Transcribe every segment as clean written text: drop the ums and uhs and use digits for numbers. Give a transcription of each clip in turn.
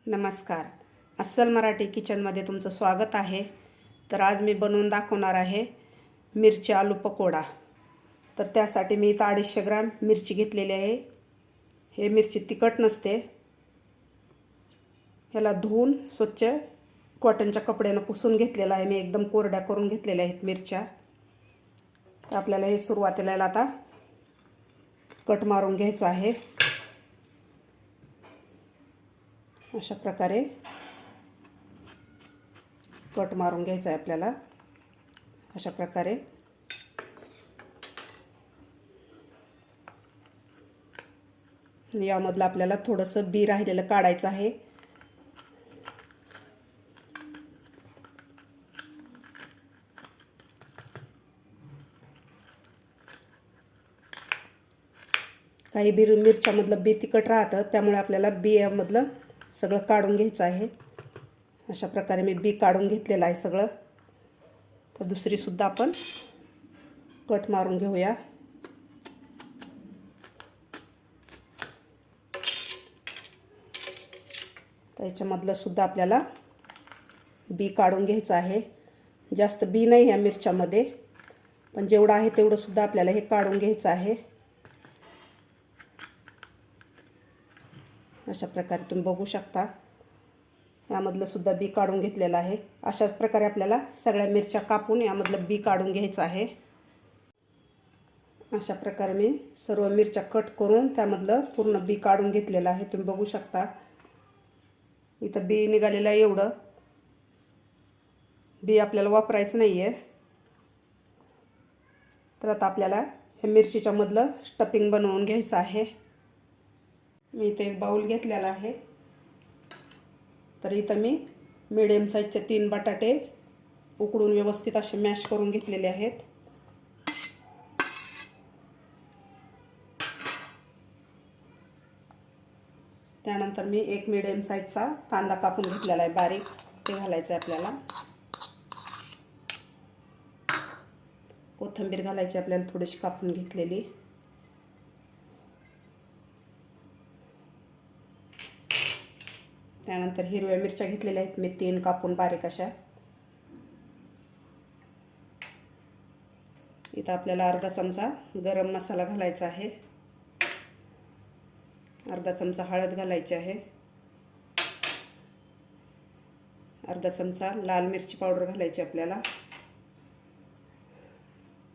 नमस्कार. अस्सल मराठी किचनमध्ये तुमचं स्वागत आहे. तर आज मी बनवून दाखवणार आहे मिरची आलू पकोडा. तर त्यासाठी मी इथं 250 ग्रॅम मिरची घेतलेली आहे. हे मिरची तिखट नसते. ह्याला धुवून स्वच्छ कॉटनच्या कपड्यानं पुसून घेतलेला आहे. मी एकदम कोरड्या करून घेतलेल्या आहेत मिरच्या. तर आपल्याला हे सुरुवातीला आता कट मारून घ्यायचं आहे. अशा प्रकारे कट मारून घ्यायचा आहे आपल्याला. अशा प्रकारे यामधलं आपल्याला थोडंसं बी राहिलेलं काढायचं आहे. काही मिरच्यामधलं बी तिखट राहतं, त्यामुळे आपल्याला बियामधलं सगळं काढून घ्यायचं आहे. अशा प्रकारे मी बी काढून घेतलेलं आहे सगळं. तर दुसरीसुद्धा आपण कट मारून घेऊया. तर याच्यामधलं सुद्धा आपल्याला बी काढून घ्यायचं आहे. जास्त बी नाही ह्या मिरच्यामध्ये, पण जेवढं आहे तेवढं सुद्धा आपल्याला हे काढून घ्यायचं आहे. अशा प्रकारे तुम्ही बघू शकता, यामधलं सुद्धा बी काढून घेतलेलं आहे. अशाच प्रकारे आपल्याला सगळ्या मिरच्या कापून यामधलं बी काढून घ्यायचं आहे. अशा प्रकारे मी सर्व मिरच्या कट करून त्यामधलं पूर्ण बी काढून घेतलेलं आहे. तुम्ही बघू शकता इथं बी निघालेलं आहे. एवढं बी आपल्याला वापरायचं नाही आहे. तर आता आपल्याला हे मिरचीच्या मधलं स्टफिंग बनवून घ्यायचं आहे. मी इथे एक बाउल घेतलेला आहे. तर इथं मी मीडियम साईजचे 3 बटाटे उकडून व्यवस्थित असे मॅश करून घेतलेले आहेत. त्यानंतर मी एक मीडियम साईजचा कांदा कापून घेतलेला आहे बारीक, ते घालायचं आहे आपल्याला. कोथिंबीर घालायची आपल्याला थोडीशी कापून घेतलेली. त्यानंतर हिरव्या मिरच्या घेतलेल्या आहेत मी 3 कापून बारीक अशा. इथं आपल्याला अर्धा चमचा गरम मसाला घालायचा आहे. अर्धा चमचा हळद घालायची आहे. अर्धा चमचा लाल मिरची पावडर घालायची आपल्याला.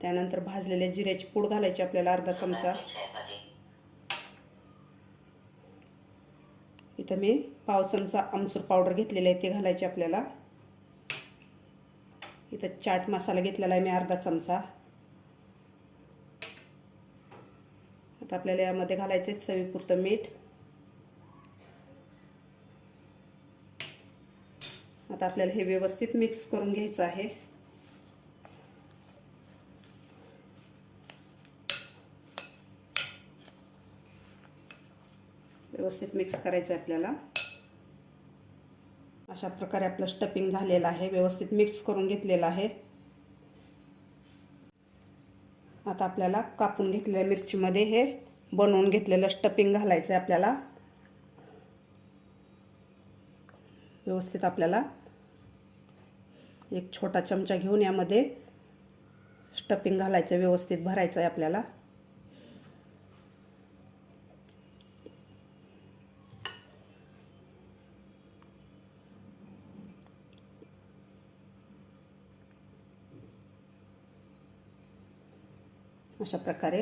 त्यानंतर भाजलेले जिऱ्याची पूड घालायची आपल्याला अर्धा चमचा. इथं मी पाव चमचा आमचूर पावडर घेतलेली आहे, ते घालायचे आपल्याला. इथं चाट मसाला घेतलेला आहे मी अर्धा चमचा. आता आपल्याला यामध्ये घालायचे चवीपुरतं मीठ. आता आपल्याला हे व्यवस्थित मिक्स करून घ्यायचं आहे. व्यवस्थित मिक्स करायचं आहे आपल्याला. अशा प्रकारे आपलं स्टफिंग झालेलं आहे, व्यवस्थित मिक्स करून घेतलेलं आहे. आता आपल्याला कापून घेतलेल्या मिरचीमध्ये हे बनवून घेतलेलं स्टफिंग घालायचं आहे आपल्याला. व्यवस्थित आपल्याला एक छोटा चमचा घेऊन यामध्ये स्टफिंग घालायचं, व्यवस्थित भरायचं आहे आपल्याला. अशा प्रकारे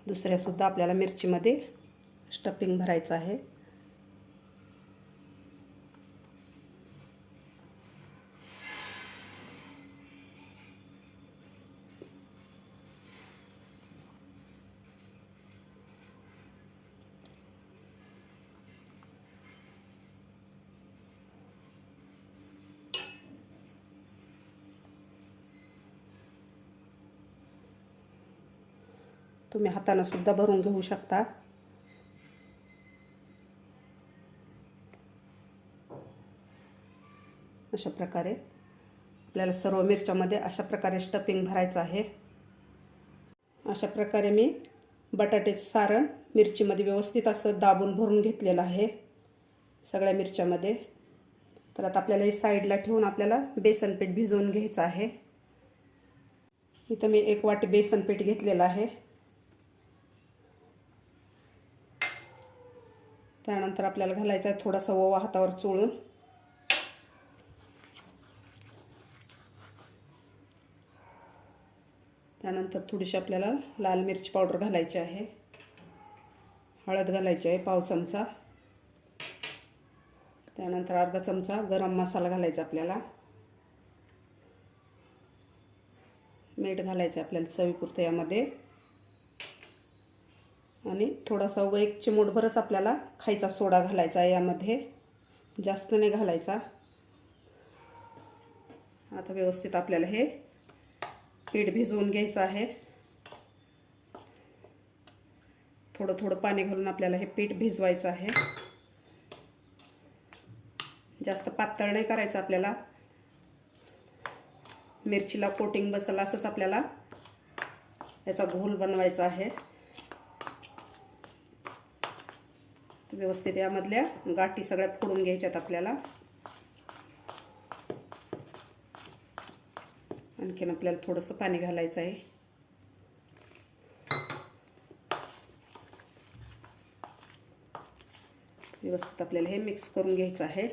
दुसऱ्या सुद्धा आपल्याला मिरचीमध्ये स्टफिंग भरायचं आहे. तुम्ही हाताने सुद्धा भरून घेऊ शकता. अशा प्रकारे आपल्याला सर्व मिरच्यामध्ये अशा प्रकारे स्टफिंग भरायचं आहे. अशा प्रकारे मी बटाट्याचे सारण मिरचीमध्ये व्यवस्थित असं दाबून भरून घेतलेलं आहे सगळ्या मिरच्यामध्ये. तर आता आपल्याला हे साईडला ठेवून आपल्याला बेसन पीठ भिजवून घ्यायचं आहे. इथं मी 1 वाटी बेसन पीठ घेतलेलं आहे. त्यानंतर आपल्याला घालायचा आहे थोडासा ओवा हातावर चोळून. त्यानंतर थोडीशी आपल्याला लाल मिरची पावडर घालायची आहे. हळद घालायची आहे 1/2 चमचा. त्यानंतर अर्धा चमचा गरम मसाला घालायचा आपल्याला. मीठ घालायचं आपल्याला चवीपुरतं यामध्ये. आणि थोडासा 1 चिमूटभरच आपल्याला खायचा सोडा घालायचा आहे यामध्ये, जास्त नाही घालायचा. आता व्यवस्थित आपल्याला हे पीठ भिजवून घ्यायचं आहे. थोडं थोडं पाणी घालून आपल्याला हे पीठ भिजवायचं आहे. जास्त पातळ नाही करायचं आपल्याला. मिरचीला कोटिंग बसेल असंच आपल्याला याचा घोल बनवायचा आहे. व्यवस्थित यामधल्या गाठी सगळ्या फोडून घ्यायच्यात आपल्याला. आणखीन आपल्याला थोडंसं पाणी घालायचं आहे. व्यवस्थित आपल्याला हे मिक्स करून घ्यायचं आहे.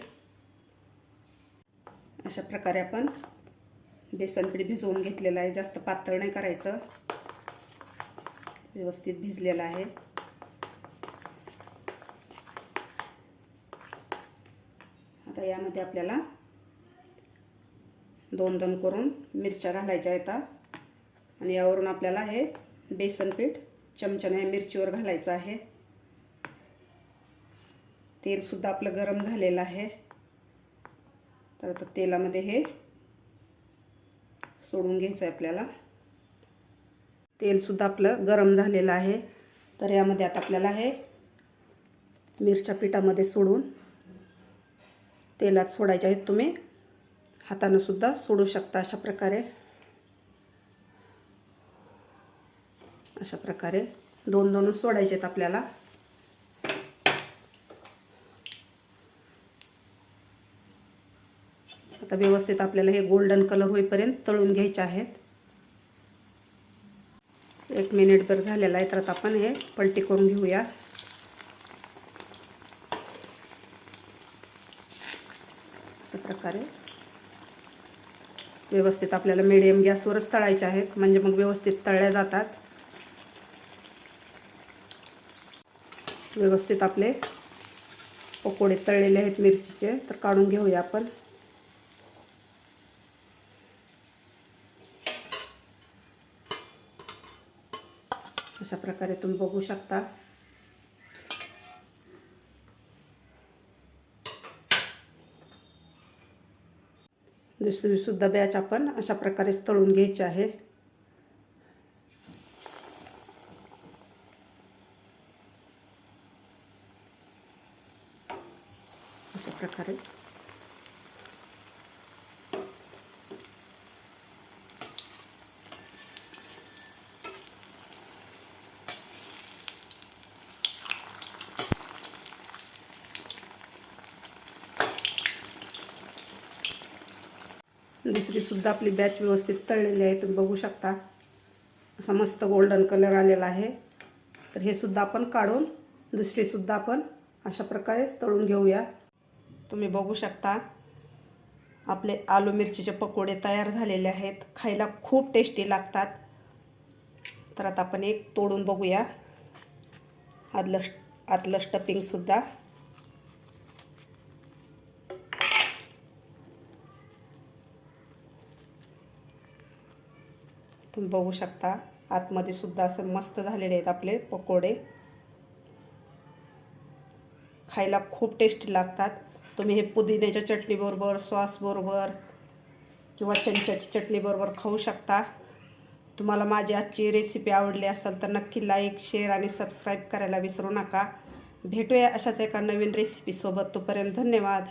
अशा प्रकारे आपण बेसन पीठ भिजवून घेतलेलं आहे. जास्त पातळ नाही करायचं. व्यवस्थित भिजलेलं आहे. आता यामध्ये आपल्याला 2-2 करून मिरच्या घालायच्या आहेत आणि यावरून आपल्याला हे बेसन पीठ चमच्याने मिरचीवर घालायचं आहे. तेल सुद्धा आपलं गरम झालेलं आहे. तर आता तेलामध्ये हे सोडून घ्यायचं आहे आपल्याला. तेल सुद्धा आपलं गरम झालेलं आहे. तर यामध्ये आता आपल्याला हे मिरच्या पिठामध्ये सोडून तेलात सोडायचे आहेत. तुम्ही हाताने सुद्धा सोडू शकता अशा प्रकारे. अशा प्रकारे 2-2 सोडायचे आहेत आपल्याला. आता व्यवस्थित आपल्याला हे गोल्डन कलर होईपर्यंत तळून घ्यायचे आहेत. 1 मिनिटभर झालेला आहे. तर आता आपण हे पलटी करून घेऊया. अशा प्रकारे व्यवस्थित आपल्याला मीडियम गॅसवरच तळायचे आहेत, म्हणजे मग व्यवस्थित तळल्या जातात. व्यवस्थित आपले पकोडे तळलेले आहेत मिरचीचे. तर काढून घेऊया आपण. अशा प्रकारे तुम्ही बघू शकता. दुसरी सुद्धा बॅच आपण अशा प्रकारे तळून घ्यायची आहे. अशा प्रकारे दुसरी सुद्धा आपली बॅच व्यवस्थित तळलेली आहे. तुम्ही बघू शकता असा मस्त गोल्डन कलर आलेला आहे. तर हे सुद्धा आपण काढून दुसरी सुद्धा आपण अशा प्रकारे तळून घेऊया. तुम्ही बघू शकता आपले आलू मिरचीचे पकोडे तयार झालेले आहेत. खायला खूप टेस्टी लागतात. तर आता आपण एक तोडून बघूया. आतलं स्टफिंग सुद्धा. तुम्ही बघू शकता आतमध्ये सुद्धा असं मस्त झालेले आहेत आपले पकोडे. खायला खूप टेस्टी लागतात. तुम्ही हे पुदिन्याच्या चटणीबरोबर, सॉसबरोबर किंवा चमच्याची चटणीबरोबर खाऊ शकता. तुम्हाला माझी आजची रेसिपी आवडली असेल तर नक्की लाईक, शेअर आणि सबस्क्राईब करायला विसरू नका. भेटूया अशाच एका नवीन रेसिपीसोबत. तोपर्यंत धन्यवाद.